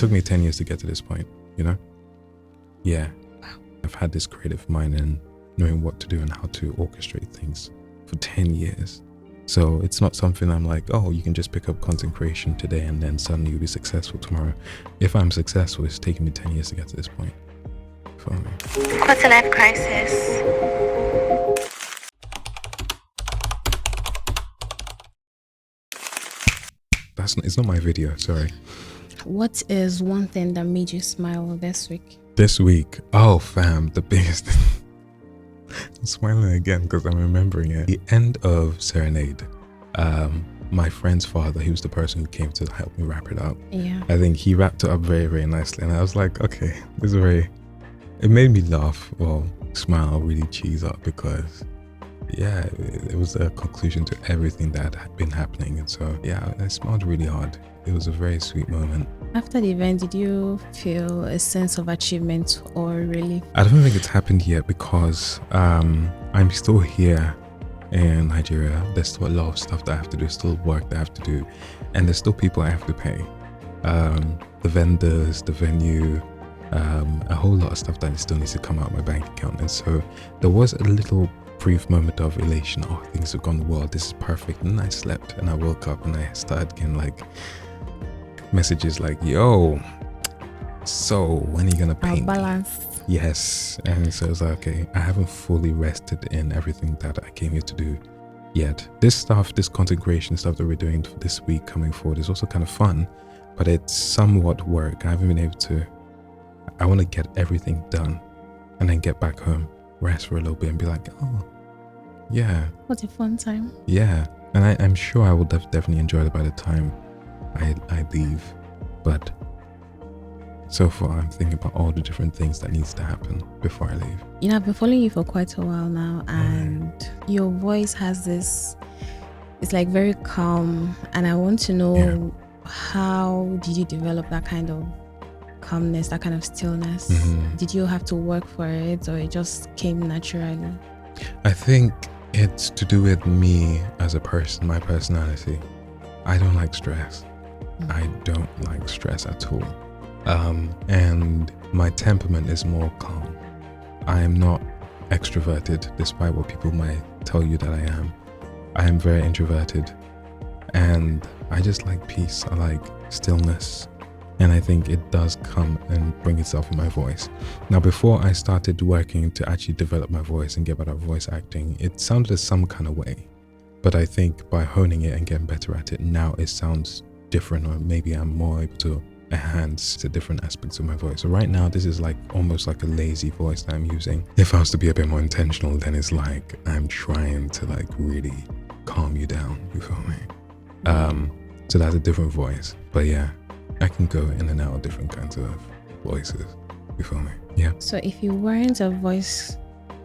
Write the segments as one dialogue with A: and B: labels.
A: took me 10 years to get to this point, you know? Yeah. I've had this creative mind and knowing what to do and how to orchestrate things for 10 years. So it's not something I'm like, oh, you can just pick up content creation today and then suddenly you'll be successful tomorrow. If I'm successful, it's taken me 10 years to get to this point. For me.
B: Quarter life crisis.
A: It's not my video, sorry.
C: What is one thing that made you smile this week?
A: This week, oh fam, the biggest I'm smiling again because I'm remembering it. The end of Serenade, my friend's father, he was the person who came to help me wrap it up.
C: Yeah.
A: I think he wrapped it up very, very nicely. And I was like, okay, it made me laugh or smile, really cheese up because yeah, it was a conclusion to everything that had been happening. And so, yeah, I smiled really hard. It was a very sweet moment.
C: After the event, did you feel a sense of achievement or relief?
A: I don't think it's happened yet because I'm still here in Nigeria. There's still a lot of stuff that I have to do, still work that I have to do, and there's still people I have to pay. The vendors, the venue, a whole lot of stuff that still needs to come out of my bank account. And so there was a little brief moment of elation. Oh, things have gone well, this is perfect. And I slept and I woke up and I started getting like messages like, yo, so when are you gonna paint?
C: Balance.
A: Yes. And so it's like, okay, I haven't fully rested in everything that I came here to do yet. This content creation stuff that we're doing for this week coming forward is also kind of fun, but it's somewhat work. I haven't been able to, I want to get everything done and then get back home, rest for a little bit and be like, oh yeah,
C: What a fun time.
A: yeah. And I'm sure I will definitely enjoy it by the time I leave. But so far I'm thinking about all the different things that needs to happen before I leave.
C: You know, I've been following you for quite a while now, and your voice has this, it's like very calm, and I want to know how did you develop that kind of calmness, that kind of stillness? Did you have to work for it or it just came naturally?
A: I think it's to do with me as a person, my personality. I don't like stress. I don't like stress at all. And my temperament is more calm. I am not extroverted, despite what people might tell you that I am. I am very introverted, and I just like peace. I like stillness, and I think it does come and bring itself in my voice. Now, before I started working to actually develop my voice and get better at voice acting, it sounded some kind of way. But I think by honing it and getting better at it, now it sounds different, or maybe I'm more able to enhance the different aspects of my voice. So right now, this is like almost like a lazy voice that I'm using. If I was to be a bit more intentional, then it's like I'm trying to like really calm you down, you feel me? So that's a different voice. But yeah, I can go in and out of different kinds of voices, you feel me? Yeah.
C: So if you weren't a voice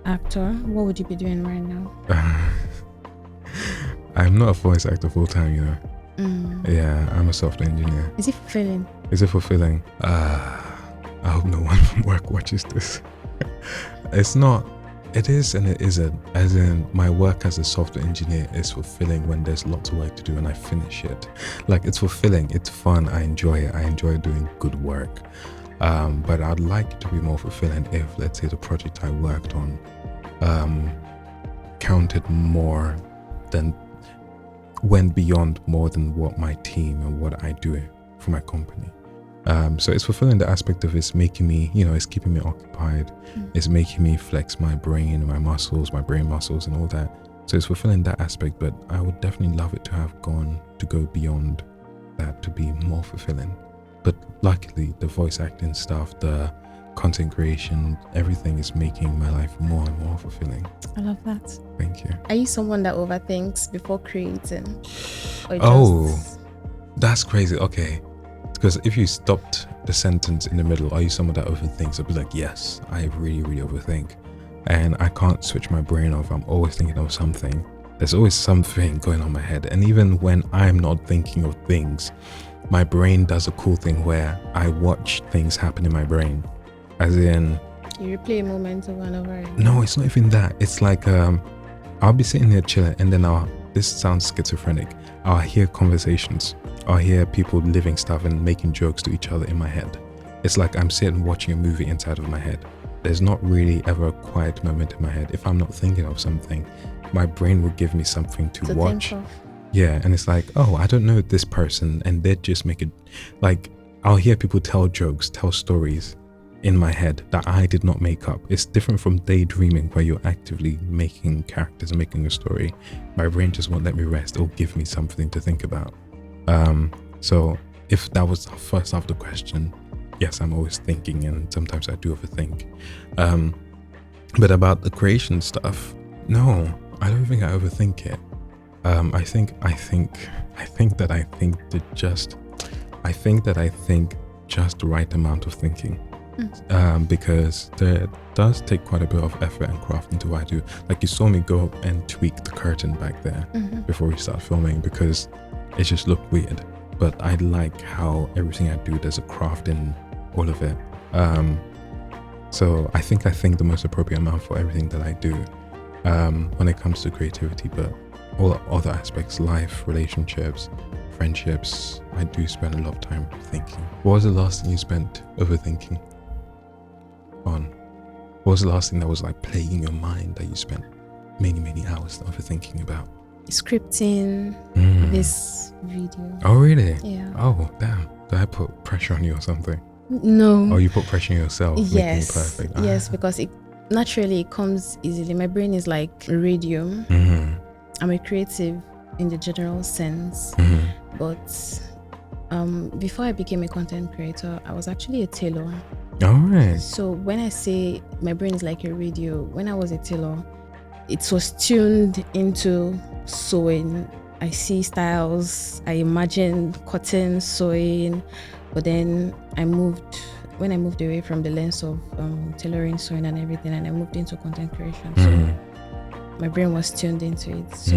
C: actor, what would you be doing right now?
A: I'm not a voice actor full time, you know. Yeah, I'm a software engineer.
C: Is it fulfilling?
A: Is it fulfilling? I hope no one from work watches this. It's not. It is and it isn't. As in, my work as a software engineer is fulfilling when there's lots of work to do and I finish it. Like, it's fulfilling, it's fun, I enjoy it. I enjoy doing good work. But I'd like it to be more fulfilling if, let's say, the project I worked on counted more than, went beyond more than what my team and what I do for my company. So it's fulfilling the aspect of it's making me, it's keeping me occupied. It's making me flex my brain, my muscles, my brain muscles and all that. So it's fulfilling that aspect, but I would definitely love it to have gone to go beyond that to be more fulfilling. But luckily, the voice acting stuff, the content creation, everything is making my life more and more fulfilling.
C: I love that.
A: Thank you.
C: Are you someone that overthinks before creating? Or
A: That's crazy. Okay. Because if you stopped the sentence in the middle, are you someone that overthinks? I'd be like, yes, I really, really overthink. And I can't switch my brain off. I'm always thinking of something. There's always something going on in my head. And even when I'm not thinking of things, my brain does a cool thing where I watch things happen in my brain. As in,
C: you replay a moment over and over again.
A: No, it's not even that. It's like I'll be sitting here chilling and then this sounds schizophrenic. I'll hear conversations I'll hear people living stuff and making jokes to each other in my head. It's like I'm sitting watching a movie inside of my head. There's not really ever a quiet moment in my head. If I'm not thinking of something, my brain will give me something to watch.
C: Think of.
A: Yeah, and it's like, oh, I don't know this person, and they'd just make it, like, I'll hear people tell jokes, tell stories in my head that I did not make up. It's different from daydreaming where you're actively making characters, making a story. My brain just won't let me rest. It'll give me something to think about. So if that was the first half of the question, yes, I'm always thinking, and sometimes I do overthink. But about the creation stuff, no, I don't think I overthink it. I think that I think just the right amount of thinking. Because there does take quite a bit of effort and craft into what I do. Like, you saw me go up and tweak the curtain back there before we start filming, because it just looked weird. But I like how everything I do, there's a craft in all of it. So I think the most appropriate amount for everything that I do when it comes to creativity, but all other aspects, life, relationships, friendships, I do spend a lot of time thinking. What was the last thing you spent overthinking on? What was the last thing that was like plaguing your mind that you spent many hours overthinking about?
C: Scripting this video.
A: Oh, really?
C: Yeah.
A: Oh, damn. Did I put pressure on you or something?
C: No.
A: Oh, you put pressure on yourself?
C: Yes.
A: Making it perfect.
C: Yes, because it naturally comes easily. My brain is like a radio. I'm a creative in the general sense, but before I became a content creator, I was actually a tailor.
A: All right.
C: So when I say my brain is like a radio, when I was a tailor, it was tuned into sewing. I see styles, I imagine cotton sewing, but then when I moved away from the lens of tailoring, sewing and everything, and I moved into content creation. So my brain was tuned into it. So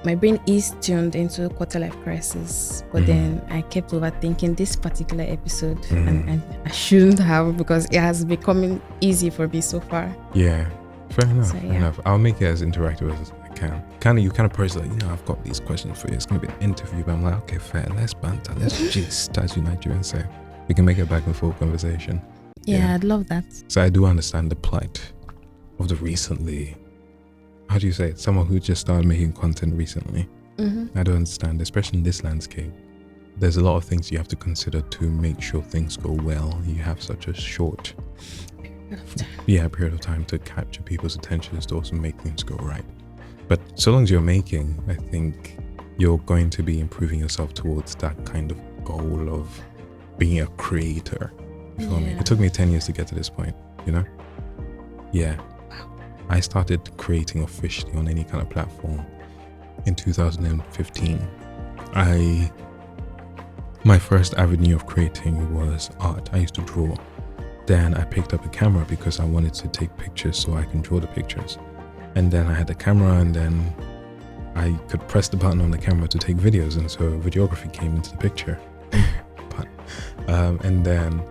C: my brain is tuned into quarter-life crisis, but then I kept overthinking this particular episode, and I shouldn't have, because it has become easy for me so far.
A: Yeah, fair enough.
C: So,
A: Fair enough. I'll make it as interactive as I can. You kind of approach like, I've got these questions for you. It's going to be an interview, but I'm like, okay, fair. Let's banter. Let's gist, as you Nigerians say. We can make a back and forth conversation.
C: Yeah, I'd love that.
A: So I do understand the plight of the recently, how do you say it? Someone who just started making content recently. I don't understand, especially in this landscape. There's a lot of things you have to consider to make sure things go well. You have such a short period of time to capture people's attention, to also make things go right. But so long as you're making, I think you're going to be improving yourself towards that kind of goal of being a creator. You feel me? It took me 10 years to get to this point, Yeah. I started creating officially on any kind of platform in 2015. My first avenue of creating was art. I used to draw. Then I picked up a camera because I wanted to take pictures so I can draw the pictures. And then I had the camera, and then I could press the button on the camera to take videos, and so videography came into the picture. And then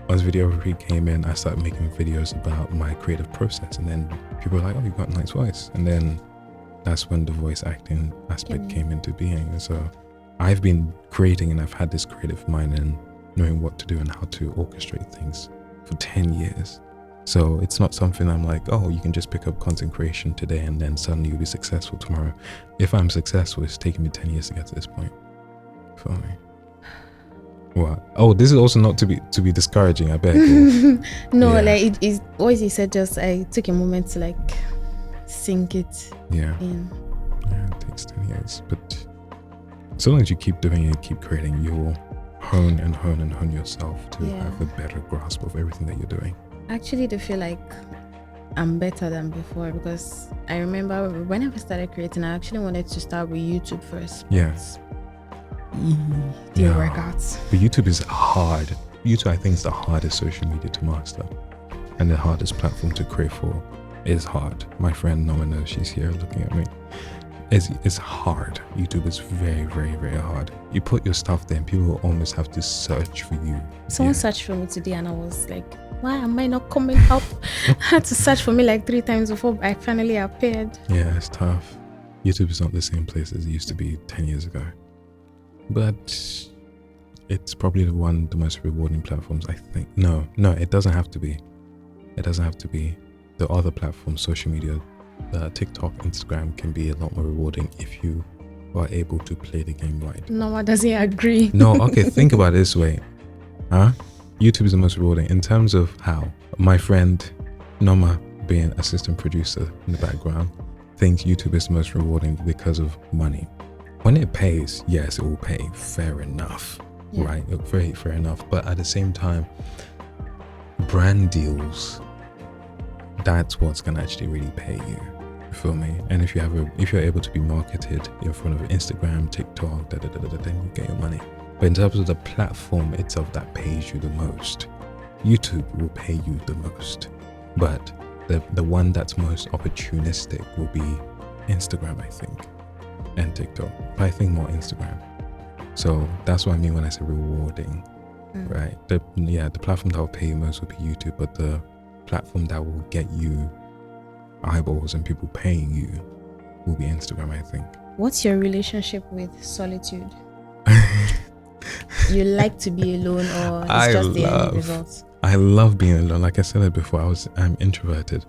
A: once videography came in, I started making videos about my creative process, and then people were like, oh, you've got a nice voice. And then that's when the voice acting aspect came into being. And so I've been creating, and I've had this creative mind and knowing what to do and how to orchestrate things for 10 years. So it's not something I'm like, oh, you can just pick up content creation today and then suddenly you'll be successful tomorrow. If I'm successful, it's taken me 10 years to get to this point. For me. What? Oh, this is also not to be discouraging, I beg.
C: No, like it is always, he said, just I took a moment to like sink it in.
A: Yeah, it takes 10 years. But so long as you keep doing it, keep creating, you'll hone yourself to have a better grasp of everything that you're doing.
C: I actually do feel like I'm better than before, because I remember when I started creating, I actually wanted to start with YouTube first.
A: Yes.
C: Didn't work out.
A: But YouTube is hard. YouTube, I think, is the hardest social media to master, and the hardest platform to create for. Is hard. My friend Noma knows, she's here looking at me. It's hard. YouTube is very, very, very hard. You put your stuff there and people will almost have to search for you.
C: Someone searched for me today and I was like, why am I not coming up? I had to search for me like 3 times before I finally appeared.
A: Yeah, it's tough. YouTube is not the same place as it used to be 10 years ago. but it's probably the most rewarding platforms, I think. No, it doesn't have to be. It doesn't have to be. The other platforms, social media, TikTok, Instagram can be a lot more rewarding if you are able to play the game right.
C: No one doesn't agree.
A: No, okay, think about it this way. YouTube is the most rewarding in terms of how. My friend Noma, being assistant producer in the background, thinks YouTube is the most rewarding because of money. When it pays, yes, it will pay. Fair enough, right? Very fair enough. But at the same time, brand deals, that's what's gonna actually really pay you. You feel me? And if you're able to be marketed in front of Instagram, TikTok, then you get your money. But in terms of the platform itself that pays you the most, YouTube will pay you the most. But the one that's most opportunistic will be Instagram, I think, and TikTok. But I think more Instagram. So that's what I mean when I say rewarding, right? The platform that will pay you most will be YouTube, but the platform that will get you eyeballs and people paying you will be Instagram, I think.
C: What's your relationship with solitude? You like to be alone, or it's just the end result?
A: I love being alone. Like I said it before, I'm introverted.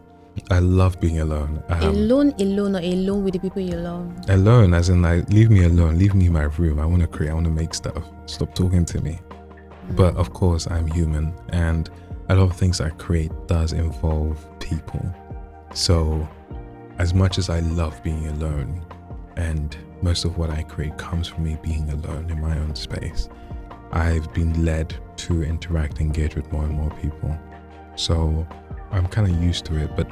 A: I love being alone.
C: Alone, or alone with the people you love?
A: Alone, as in like, leave me alone, leave me in my room. I want to create, I want to make stuff. Stop talking to me. But of course, I'm human, and a lot of things I create does involve people. So as much as I love being alone, and most of what I create comes from me being alone in my own space, I've been led to interact, engage with more and more people. So I'm kind of used to it, but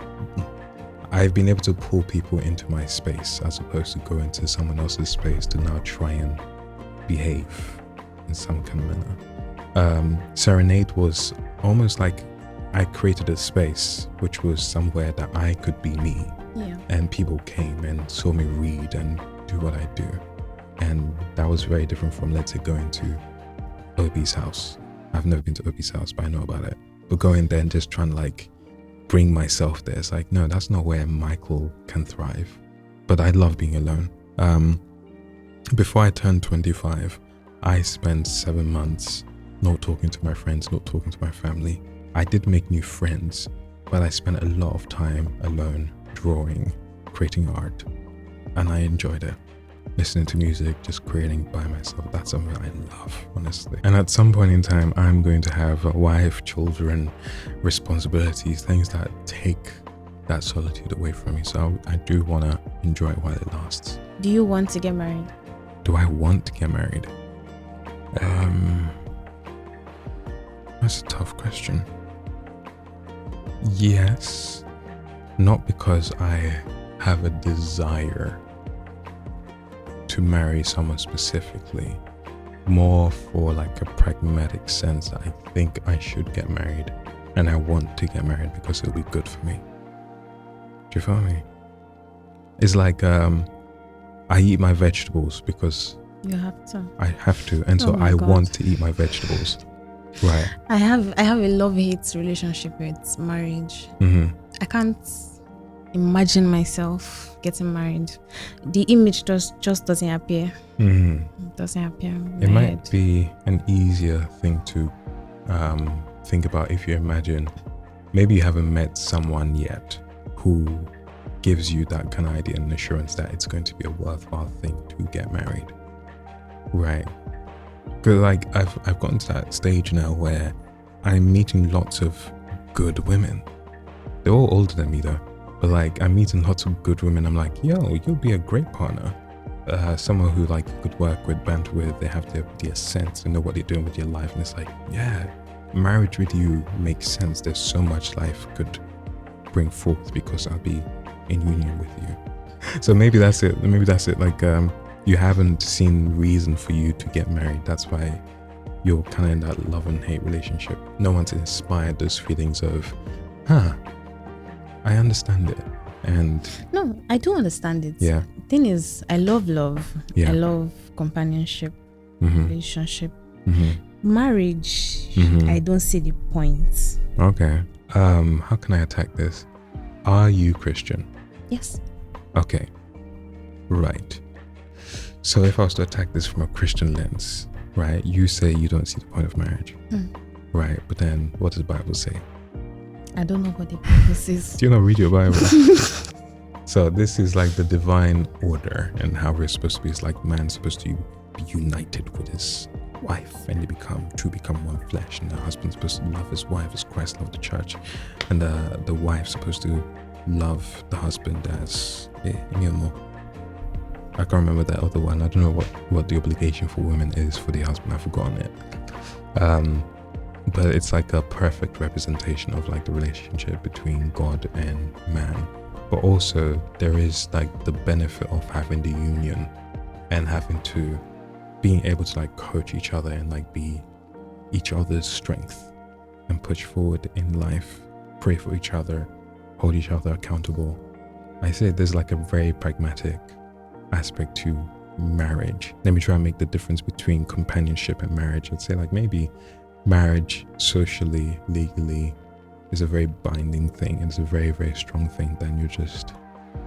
A: I've been able to pull people into my space as opposed to go into someone else's space to now try and behave in some kind of manner. Serenade was almost like I created a space which was somewhere that I could be me.
C: Yeah.
A: And people came and saw me read and do what I do. And that was very different from, let's say, going to Obi's house. I've never been to Obi's house, but I know about it. But going there and just trying to like bring myself there, it's like, no, that's not where Michael can thrive. But I love being alone. Before I turned 25, I spent 7 months not talking to my friends, not talking to my family. I did make new friends, but I spent a lot of time alone, drawing, creating art, and I enjoyed it. Listening to music, just creating by myself, that's something I love, honestly. And at some point in time, I'm going to have a wife, children, responsibilities, things that take that solitude away from me. So I do want to enjoy it while it lasts.
C: Do you want to get married?
A: Do I want to get married? That's a tough question. Yes, not because I have a desire to marry someone specifically, more for like a pragmatic sense. I think I should get married, and I want to get married because it'll be good for me. Do you feel me? It's like I eat my vegetables because
C: You have to.
A: I have to, and so I want to eat my vegetables. Right. I have
C: a love-hate relationship with marriage.
A: Mm-hmm.
C: I can't imagine myself getting married. The image just doesn't appear.
A: Mm-hmm.
C: It doesn't appear in
A: It
C: my
A: might
C: head.
A: be an easier thing to think about if you imagine maybe you haven't met someone yet who gives you that kind of idea and assurance that it's going to be a worthwhile thing to get married. Right. Because like I've gotten to that stage now where I'm meeting lots of good women. They're all older than me though. But like I'm meeting lots of good women. I'm like, yo, you'll be a great partner. Someone who like you could work with, banter with, they have their sense and know what they're doing with your life. And it's like, yeah, marriage with you makes sense. There's so much life could bring forth because I'll be in union with you. So maybe that's it. Like you haven't seen reason for you to get married. That's why you're kind of in that love and hate relationship. No one's inspired those feelings of, I understand it. And
C: no, I do understand it.
A: Yeah.
C: The thing is, I love love.
A: Yeah.
C: I love companionship, relationship.
A: Mm-hmm.
C: Marriage,
A: Mm-hmm.
C: I don't see the point.
A: Okay. How can I attack this? Are you Christian?
C: Yes.
A: Okay. Right. So if I was to attack this from a Christian lens, right? You say you don't see the point of marriage, right? But then what does the Bible say?
C: I don't know what the Bible says.
A: Do you not read your Bible? So this is like the divine order and how we're supposed to be. It's like man's supposed to be united with his wife and they become one flesh, and the husband's supposed to love his wife as Christ loved the church, and the wife's supposed to love the husband as I can't remember that other one. I don't know what the obligation for women is for the husband. I've forgotten it. But it's like a perfect representation of like the relationship between God and man. But also there is like the benefit of having the union and being able to like coach each other and like be each other's strength and push forward in life, pray for each other, hold each other accountable. I say there's like a very pragmatic aspect to marriage. Let me try and make the difference between companionship and marriage. I'd say like maybe marriage socially, legally is a very binding thing. It's a very, very strong thing. Then you're just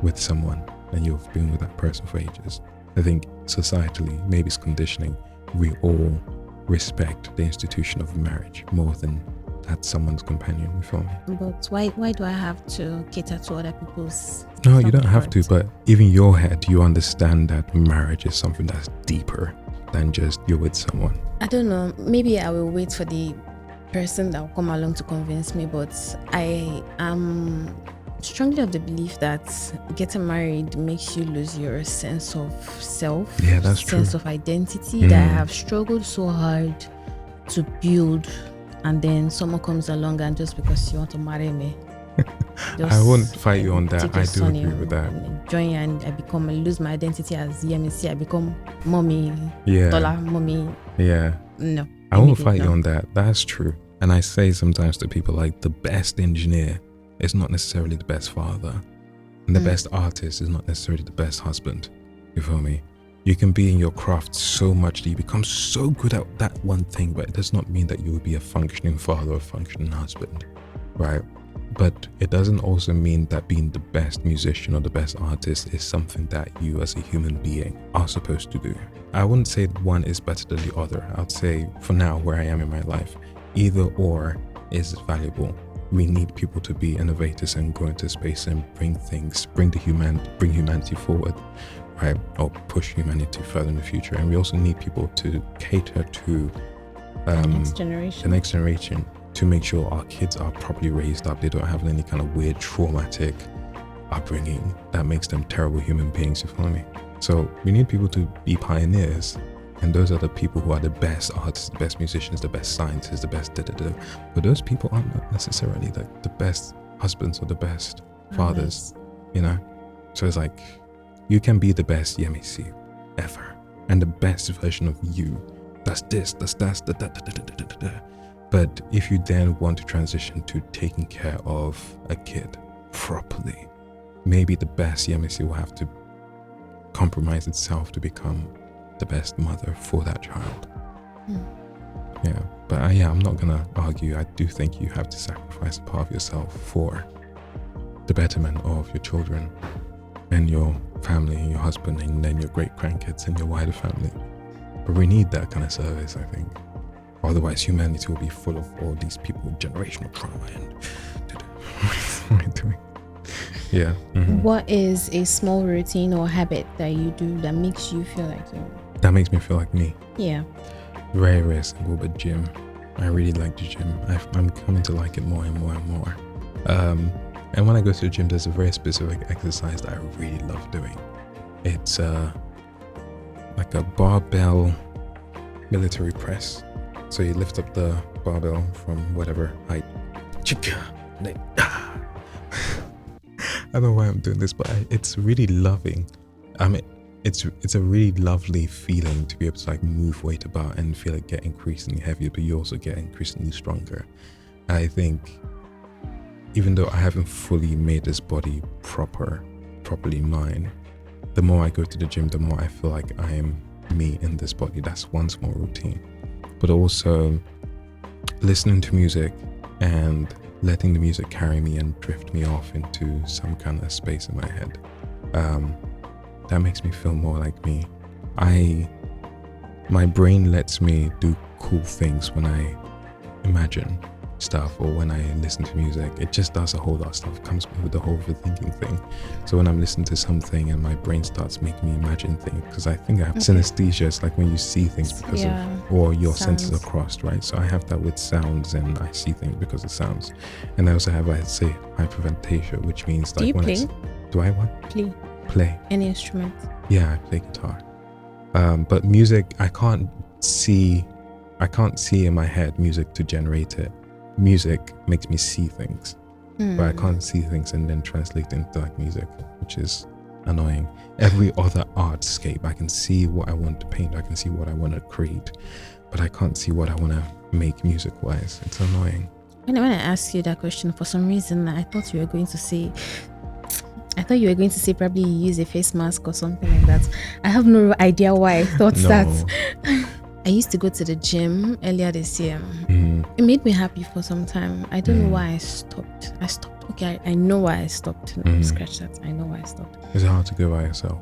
A: with someone and you've been with that person for ages. I think societally, maybe it's conditioning, we all respect the institution of marriage more than that's someone's companion. You feel me?
C: But why do I have to cater to other people's?
A: No, you don't have to. But even in your head, you understand that marriage is something that's deeper than just you're with someone.
C: I don't know. Maybe I will wait for the person that will come along to convince me. But I am strongly of the belief that getting married makes you lose your sense of self.
A: Yeah, that's true.
C: Sense of identity that I have struggled so hard to build. And then someone comes along and just because you want to marry me,
A: I won't fight you on that. I do agree with that.
C: Join and I lose my identity as Yemi. I become mommy,
A: yeah,
C: dollar mommy.
A: Yeah.
C: No.
A: I won't fight you on that. That's true. And I say sometimes to people like the best engineer is not necessarily the best father. And the best artist is not necessarily the best husband. You feel me? You can be in your craft so much that you become so good at that one thing, but it does not mean that you will be a functioning father or a functioning husband, right? But it doesn't also mean that being the best musician or the best artist is something that you as a human being are supposed to do. I wouldn't say one is better than the other. I'd say for now, where I am in my life, either or is valuable. We need people to be innovators and go into space and bring humanity forward, right? Or push humanity further in the future. And we also need people to cater to the next generation to make sure our kids are properly raised up. They don't have any kind of weird traumatic upbringing that makes them terrible human beings. You follow me? So we need people to be pioneers, and those are the people who are the best artists, the best musicians, the best scientists, the best da-da-da. But those people aren't necessarily like the best husbands or the best fathers, you know? So it's like, you can be the best Yemi ever, and the best version of you. That's this, that's that, da-da-da-da-da-da-da. But if you then want to transition to taking care of a kid properly, maybe the best Yemi will have to compromise itself to become the best mother for that child. Yeah, but I'm not gonna argue. I do think you have to sacrifice a part of yourself for the betterment of your children and your family and your husband and then your great grandkids and your wider family. But we need that kind of service, I think. Otherwise, humanity will be full of all these people with generational trauma and what am I doing? Yeah. Mm-hmm.
C: What is a small routine or habit that you do that makes you feel like you?
A: That makes me feel like me.
C: Yeah.
A: Very, very simple, but gym. I really like the gym. I'm coming to like it more and more and more. And when I go to the gym, there's a very specific exercise that I really love doing. It's like a barbell military press. So you lift up the barbell from whatever height. I don't know why I'm doing this, but it's really loving. I mean, it's a really lovely feeling to be able to like move weight about and feel it get increasingly heavier, but you also get increasingly stronger. And I think even though I haven't fully made this body properly mine, the more I go to the gym, the more I feel like I am me in this body. That's one small routine. But also listening to music and letting the music carry me and drift me off into some kind of space in my head. That makes me feel more like me. my brain lets me do cool things when I imagine stuff or when I listen to music. It just does a whole lot of stuff. It comes with the whole overthinking thing. So when I'm listening to something and my brain starts making me imagine things, because I think I have synesthesia. It's like when you see things because of, or your senses are crossed, right? So I have that with sounds, and I see things because of sounds. And I also have, I'd say, hyperventation, which means like when I do I what? Play.
C: Any instrument?
A: Yeah, I play guitar. But music, I can't see in my head music to generate it. Music makes me see things, but I can't see things and then translate into like music, which is annoying. Every other artscape, I can see what I want to paint, I can see what I want to create, but I can't see what I want to make music-wise. It's annoying.
C: When I asked you that question, for some reason, I thought you were going to say probably you use a face mask or something like that. I have no idea why I thought that. I used to go to the gym earlier this year. It made me happy for some time. I don't know why I stopped. Okay, I know why I stopped. Scratch that. I know why I stopped.
A: Is it hard to go by yourself?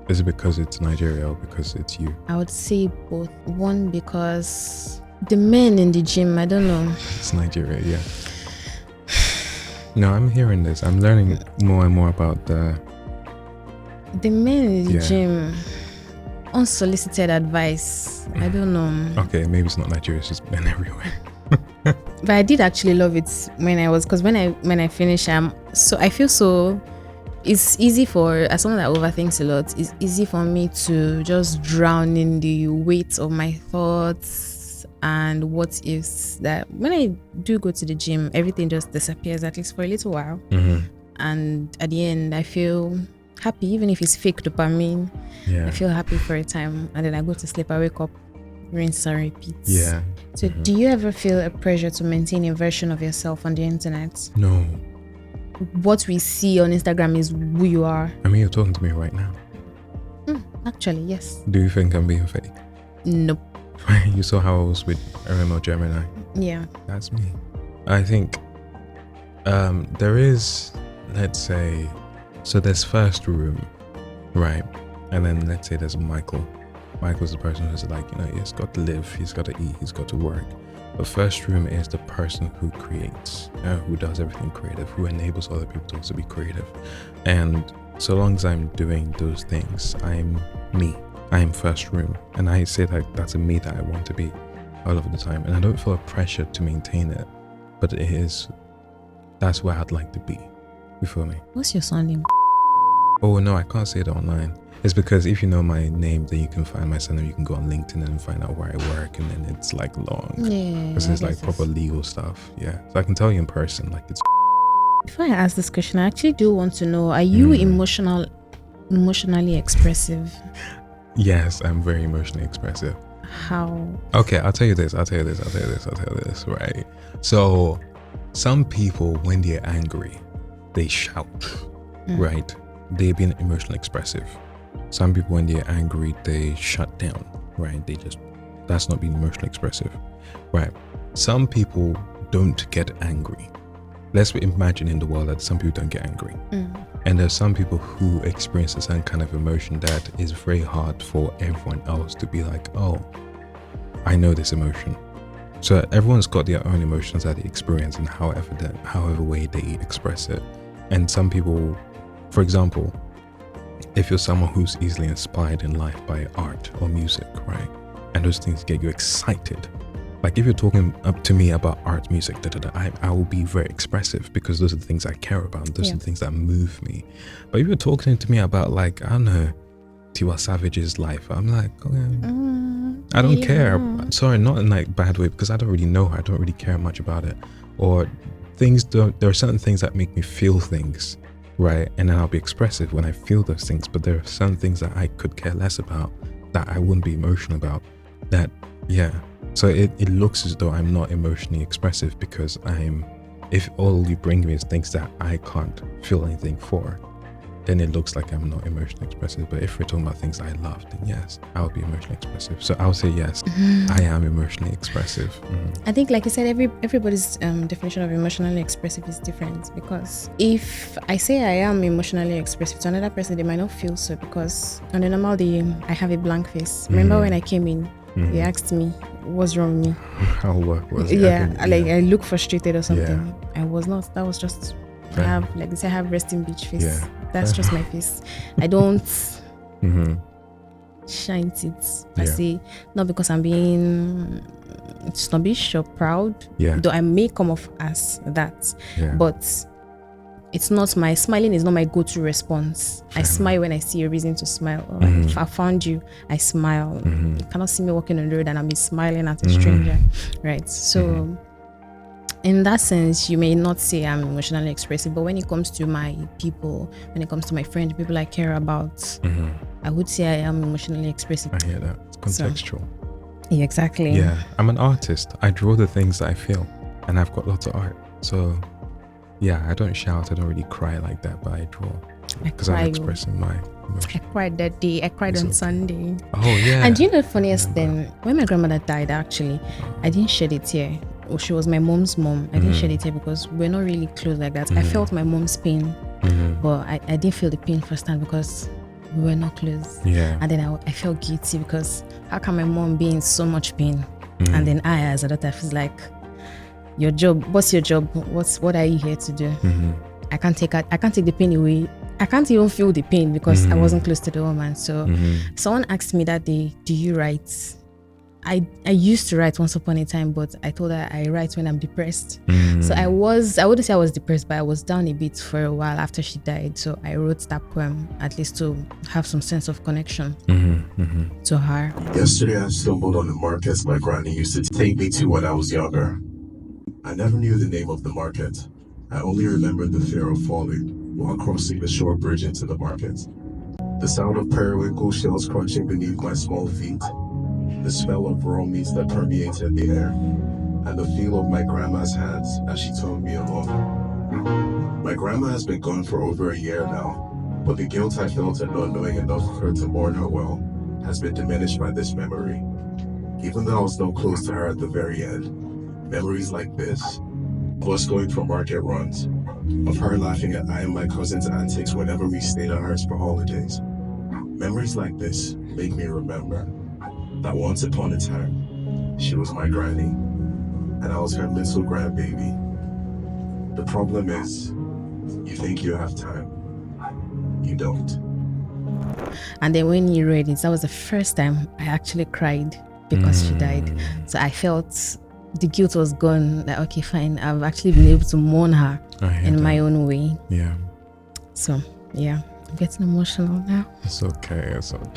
A: Is it because it's Nigeria or because it's you?
C: I would say both. One, because the men in the gym, I don't know.
A: It's Nigeria, yeah. No, I'm hearing this. I'm learning more and more about the
C: men in the gym. Unsolicited advice. I don't know.
A: Okay, maybe it's not Nigeria, it's just men everywhere.
C: But I did actually love it because when I finish, I feel so. It's easy as someone that overthinks a lot. It's easy for me to just drown in the weight of my thoughts and what ifs. That when I do go to the gym, everything just disappears, at least for a little while. And at the end, I feel happy, even if it's fake dopamine. I feel happy for a time, and then I go to sleep. I wake up, rinse and repeat. So do you ever feel a pressure to maintain a version of yourself on the internet?
A: No.
C: What we see on Instagram is who you are.
A: I mean, you're talking to me right now.
C: Actually, yes.
A: Do you think I'm being fake?
C: Nope.
A: You saw how I was with Gemini.
C: Yeah.
A: That's me. I think there is, let's say, so there's first room, right? And then let's say there's Michael. Michael's the person who's like, he's got to live, he's got to eat, he's got to work. But first room is the person who creates, who does everything creative, who enables other people to also be creative. And so long as I'm doing those things, I'm me. I am first room. And I say that that's a me that I want to be all of the time. And I don't feel a pressure to maintain it, but that's where I'd like to be. You feel me?
C: What's your surname?
A: Oh no, I can't say it online. It's because if you know my name, then you can find my surname. You can go on LinkedIn and find out where I work, and then it's like long. Because it's like proper legal stuff. Yeah, so I can tell you in person. Like it's.
C: Before I ask this question, I actually do want to know: are you emotionally expressive?
A: Yes, I'm very emotionally expressive.
C: How?
A: Okay, I'll tell you this. Right. So, some people, when they're angry, they shout. Right. They've been emotionally expressive. Some people, when they're angry, they shut down, right? That's not being emotionally expressive, right? Some people don't get angry. Let's imagine in the world that some people don't get angry. And there's some people who experience a certain kind of emotion that is very hard for everyone else to be like, oh, I know this emotion. So everyone's got their own emotions that they experience and however way they express it. And some people, for example, if you're someone who's easily inspired in life by art or music, right? And those things get you excited. Like if you're talking up to me about art, music, I will be very expressive because those are the things I care about. Those are the things that move me. But if you're talking to me about like, I don't know, Tiwa Savage's life, I'm like, I don't care. Sorry, not in like bad way, because I don't really know her. I don't really care much about it. Or there are certain things that make me feel things. Right, and then I'll be expressive when I feel those things, but there are some things that I could care less about, that I wouldn't be emotional about, so it looks as though I'm not emotionally expressive because if all you bring me is things that I can't feel anything for, then it looks like I'm not emotionally expressive. But if we're talking about things I love, then yes, I would be emotionally expressive. So I would say yes, I am emotionally expressive.
C: I think, like you said, everybody's definition of emotionally expressive is different, because if I say I am emotionally expressive to another person, they might not feel so, because on a normal day, I have a blank face. Remember when I came in, you asked me, what's wrong with me?
A: How work was it?
C: Yeah, I look frustrated or something. I was not. That was just, I have, like they say, I have resting bitch face.
A: Yeah.
C: That's just my face. I don't shine it. I say, not because I'm being snobbish or proud. Though I may come off as that. But it's not my smiling is not my go-to response. I smile when I see a reason to smile. If I found you, I smile. You cannot see me walking on the road and I'll be smiling at a stranger, right? So in that sense, you may not say I'm emotionally expressive, but when it comes to my people, when it comes to my friends, people I care about, I would say I am emotionally expressive.
A: I hear that. It's contextual.
C: Yeah, exactly.
A: Yeah, I'm an artist. I draw the things that I feel, and I've got lots of art. So yeah, I don't shout, I don't really cry like that, but I draw because I'm expressing my emotion.
C: I cried that day. I cried on Sunday.
A: Oh yeah.
C: And you know the funniest thing? When my grandmother died, actually, I didn't shed a tear. Well, she was my mom's mom. I didn't shed a tear because we're not really close like that. I felt my mom's pain, but I didn't feel the pain firsthand because we were not close. Yeah. And then I felt guilty because how can my mom be in so much pain? And then I, as a daughter, feel like, your job, what's your job? What are you here to do? I can't take the pain away. I can't even feel the pain because I wasn't close to the woman. So someone asked me that day, do you write? I used to write once upon a time, but I told her I write when I'm depressed. So I wouldn't say I was depressed, but I was down a bit for a while after she died. So I wrote that poem at least to have some sense of connection to her.
D: Yesterday I stumbled on the markets my granny used to take me to when I was younger. I never knew the name of the market. I only remembered the fear of falling while crossing the short bridge into the market. The sound of periwinkle shells crunching beneath my small feet, the smell of raw meats that permeated the air, and the feel of my grandma's hands as she turned me along. My grandma has been gone for over a year now, but the guilt I felt at not knowing enough of her to mourn her well has been diminished by this memory. Even though I was not close to her at the very end, memories like this, of us going for market runs, of her laughing at I and my cousin's antics whenever we stayed at hers for holidays. Memories like this make me remember that once upon a time, she was my granny, and I was her little grandbaby. The problem is, you think you have time, you don't.
C: And then when you read it, that was the first time I actually cried because she died. So I felt the guilt was gone. Like, okay, fine. I've actually been able to mourn her in my own way.
A: Yeah.
C: So, yeah. I'm getting emotional now.
A: It's okay. It's okay.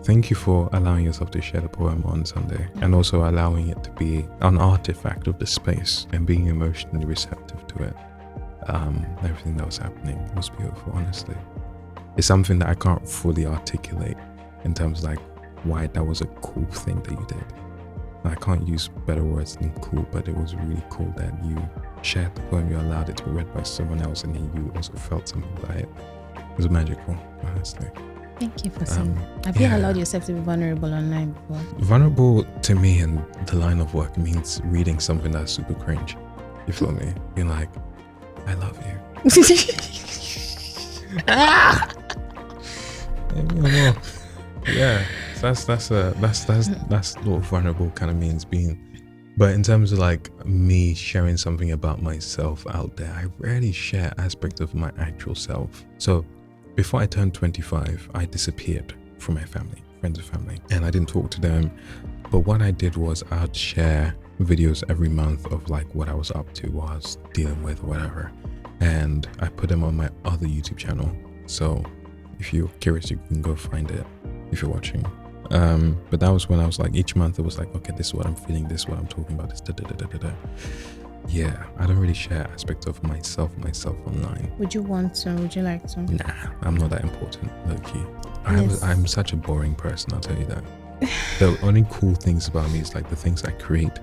A: Thank you for allowing yourself to share the poem on Sunday and also allowing it to be an artifact of the space and being emotionally receptive to it. Everything that was happening was beautiful, honestly. It's something that I can't fully articulate in terms of like why that was a cool thing that you did. I can't use better words than cool, but it was really cool that you shared the poem, you allowed it to be read by someone else, and then you also felt something by it. It was magical, honestly.
C: Thank you for saying that. Have you allowed yourself to be vulnerable online before?
A: Vulnerable to me in the line of work means reading something that's super cringe. You feel me? Being like, I love you. Yeah. That's what vulnerable kind of means being. But in terms of like me sharing something about myself out there, I rarely share aspects of my actual self. So before I turned 25, I disappeared from my family, friends and family, and I didn't talk to them. But what I did was I'd share videos every month of like what I was up to, what I was dealing with, whatever. And I put them on my other YouTube channel. So if you're curious, you can go find it if you're watching. But that was when I was like, each month it was like, okay, this is what I'm feeling, this is what I'm talking about, this Yeah, I don't really share aspects of myself online.
C: Would you want to? Would you like to?
A: Nah, I'm not that important, low-key. I'm such a boring person, I'll tell you that. The only cool things about me is like the things I create,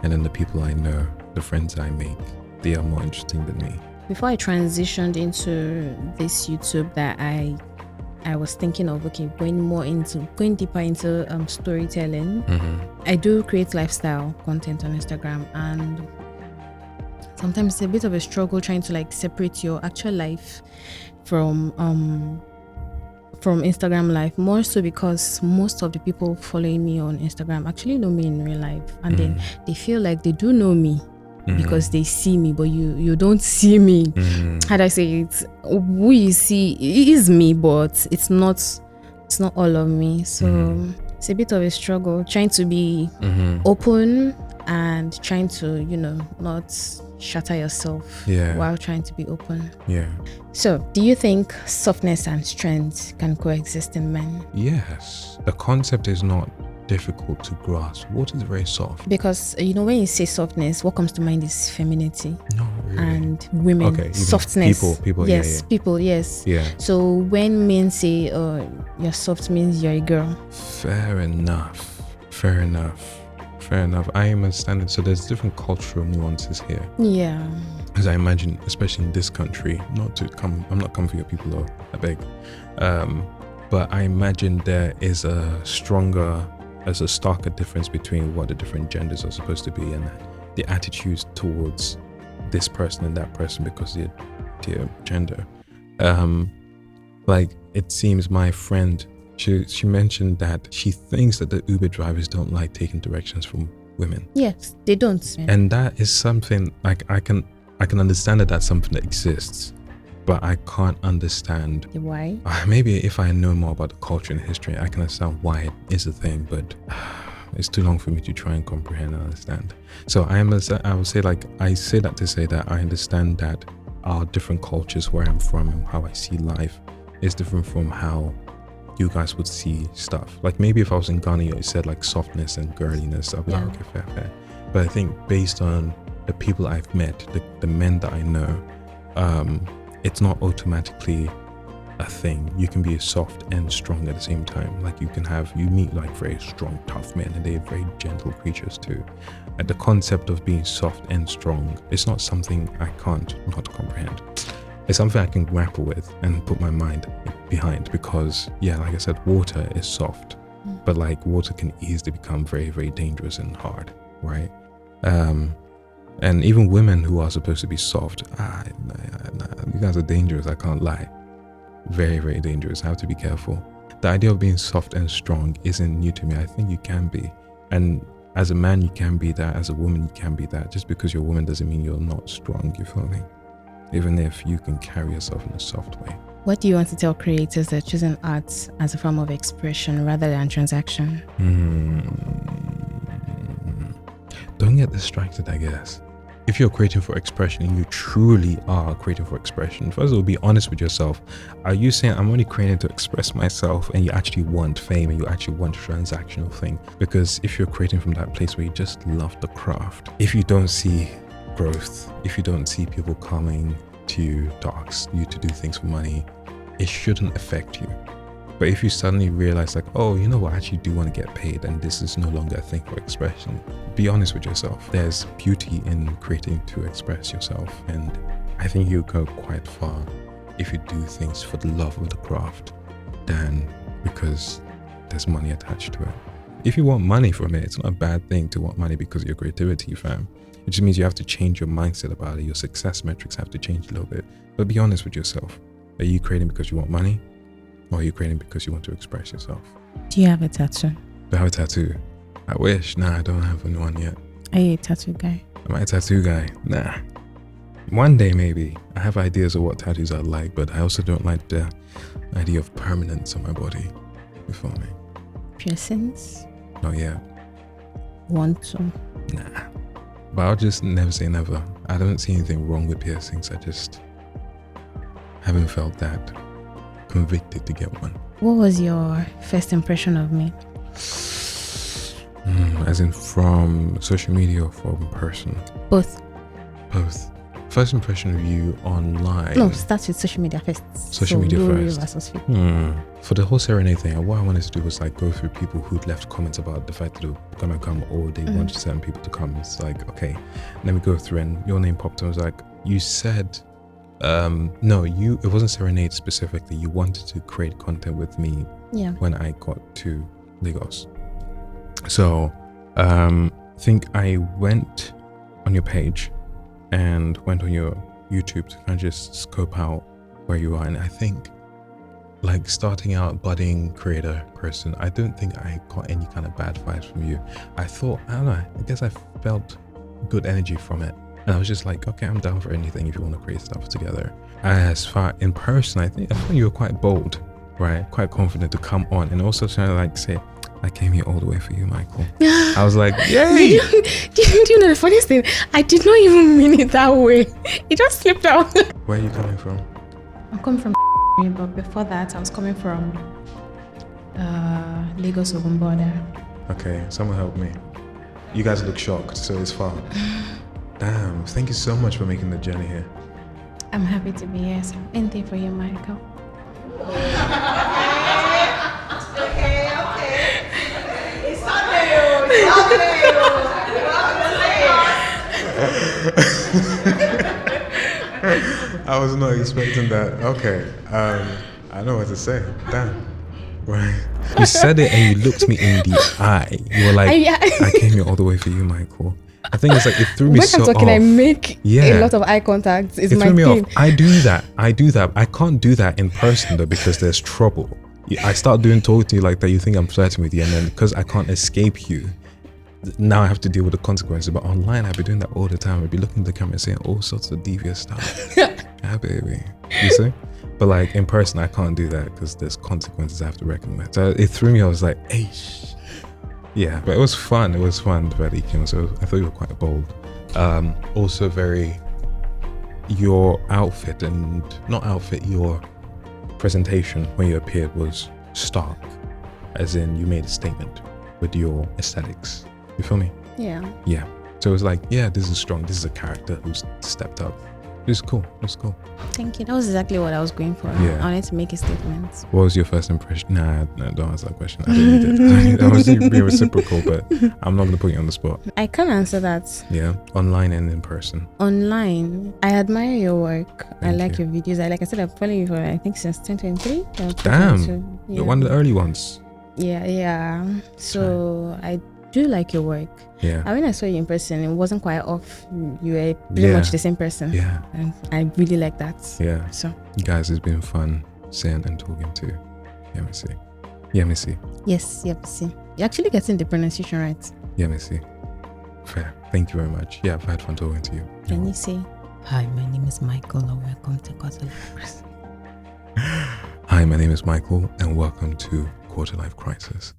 A: and then the people I know, the friends I make, they are more interesting than me.
C: before I transitioned into this YouTube, that I was thinking of going deeper into storytelling. I do create lifestyle content on Instagram, and sometimes it's a bit of a struggle trying to like separate your actual life from Instagram life, more so because most of the people following me on Instagram actually know me in real life, and then they feel like they do know me because they see me, but you don't see me. How do I say it? Who you see is me, but it's not all of me. So it's a bit of a struggle trying to be open and trying to, not shatter yourself while trying to be open. So do you think softness and strength can coexist in men?
A: Yes. The concept is not difficult to grasp. What is very soft?
C: Because when you say softness, what comes to mind is femininity.
A: No, really.
C: And women.
A: Okay,
C: softness.
A: People.
C: Yes, people. Yes.
A: Yeah.
C: So when men say, "You're soft," means you're a girl.
A: Fair enough. I understand it. So there's different cultural nuances here.
C: Yeah.
A: As I imagine, especially in this country, I'm not coming for your people though, I beg. But I imagine there is a starker difference between what the different genders are supposed to be and the attitudes towards this person and that person because of their gender. Like it seems my friend, she mentioned that she thinks that the Uber drivers don't like taking directions from women.
C: Yes, they don't.
A: And that is something like I can understand that that's something that exists, but I can't understand
C: why.
A: Maybe if I know more about the culture and history, I can understand why it is a thing, but it's too long for me to try and comprehend and understand. So I would say I say that to say that I understand that our different cultures, where I'm from and how I see life, is different from how you guys would see stuff. Like maybe if I was in Ghana, you said like softness and girliness, I'd be like, okay, fair. But I think based on the people I've met, the men that I know, it's not automatically a thing. You can be soft and strong at the same time. Like you meet like very strong, tough men, and they're very gentle creatures too. And the concept of being soft and strong, it's not something I can't not comprehend. It's something I can grapple with and put my mind behind because, like I said, water is soft, but like water can easily become very, very dangerous and hard, right? And even women who are supposed to be soft, you guys are dangerous, I can't lie. Very, very dangerous. I have to be careful. The idea of being soft and strong isn't new to me. I think you can be. And as a man, you can be that. As a woman, you can be that. Just because you're a woman doesn't mean you're not strong, you feel me? Even if you can carry yourself in a soft way.
C: What do you want to tell creators that are choosing art as a form of expression rather than transaction?
A: Don't get distracted, I guess. If you're creating for expression and you truly are creating for expression, first of all, be honest with yourself. Are you saying I'm only creating to express myself and you actually want fame and you actually want a transactional thing? Because if you're creating from that place where you just love the craft, if you don't see growth, if you don't see people coming to you to ask you to do things for money, it shouldn't affect you. But if you suddenly realize like, oh, you know what, I actually do want to get paid and this is no longer a thing for expression, be honest with yourself. There's beauty in creating to express yourself, and I think you go quite far if you do things for the love of the craft than because there's money attached to it. If you want money from it, it's not a bad thing to want money because of your creativity, fam. It just means you have to change your mindset about it. Your success metrics have to change a little bit. But be honest with yourself. Are you creating because you want money? Or are you creating because you want to express yourself?
C: Do you have a tattoo?
A: Do I have a tattoo? I wish. Nah, I don't have one yet.
C: Are you a tattoo guy?
A: Am I a tattoo guy? Nah. One day maybe. I have ideas of what tattoos I like, but I also don't like the idea of permanence on my body. You feel me?
C: Piercings?
A: Not yet.
C: Want to?
A: Nah. But I'll just never say never. I don't see anything wrong with piercings. I just haven't felt that convicted to get one.
C: What was your first impression of me?
A: As in from social media or from person?
C: Both.
A: First impression of you online.
C: No, start with social media first.
A: Social media first.
C: Versus fit.
A: For the whole serenade thing, what I wanted to do was like go through people who'd left comments about the fact that they were gonna come or they wanted certain people to come. It's like, okay, let me go through, and your name popped up. I was like, you said No, it wasn't Serenade specifically. You wanted to create content with me when I got to Lagos. So I think I went on your page and went on your YouTube to kind of just scope out where you are. And I think like starting out budding creator person, I don't think I got any kind of bad vibes from you. I don't know, I guess I felt good energy from it. And I was just like, okay, I'm down for anything if you want to create stuff together. As far in person, I thought you were quite bold, right? Quite confident to come on and also trying to like say, I came here all the way for you, Michael. I was like, yay!
C: Do you know the funniest thing? I did not even mean it that way. It just slipped out.
A: Where are you coming from?
C: I'm coming from but before that, I was coming from Lagos Ogun border.
A: Okay, someone help me. You guys look shocked, so it's far. Damn, thank you so much for making the journey here.
C: I'm happy to be here, so anything for you, Michael.
E: Okay. It's Sunday.
A: I was not expecting that. Okay, I know what to say. Damn. Right. You said it and you looked me in the eye. You were like, I came here all the way for you, Michael. I think it's like it threw me so off.
C: When I'm talking, I make a lot of eye contact. It's my
A: thing. It threw me
C: thing.
A: off. I do that. I can't do that in person though because there's trouble. I start talking to you like that. You think I'm flirting with you, and then because I can't escape you, now I have to deal with the consequences. But online, I'd be doing that all the time. I'd be looking at the camera and saying all sorts of devious stuff. Yeah, baby. You see? But like in person, I can't do that because there's consequences I have to reckon with. So it threw me. I was like, hey. Yeah, but it was fun. It was fun the fact that you came. So I thought you were quite bold. Also very, your outfit and not outfit, your presentation when you appeared was stark. As in you made a statement with your aesthetics. You feel me?
C: Yeah.
A: Yeah. So it was like, yeah, this is strong. This is a character who's stepped up. It was cool. It was cool.
C: Thank you. That was exactly what I was going for.
A: Yeah.
C: I wanted to make a statement.
A: What was your first impression? Nah, don't answer that question. I don't need it. I was being reciprocal, but I'm not going to put you on the spot.
C: I can answer that.
A: Yeah, online and in person.
C: Online, I admire your work. I like
A: you.
C: your videos. Like I said, I've followed you for I think since 2023.
A: Damn, you're one of the early ones.
C: Yeah. So I do like your work.
A: Yeah.
C: And when I saw you in person, it wasn't quite off. You were pretty much the same person.
A: Yeah.
C: And I really like that.
A: Yeah.
C: So,
A: guys, it's been fun seeing and talking to Yemi. Yemi.
C: Yes, Yemi. You're actually getting the pronunciation right.
A: Yemi. Fair. Thank you very much. Yeah, I've had fun talking to you.
C: Can you say,
F: hi, my name is Michael and welcome to Quarter Life Crisis.
A: Hi, my name is Michael and welcome to Quarter Life Crisis.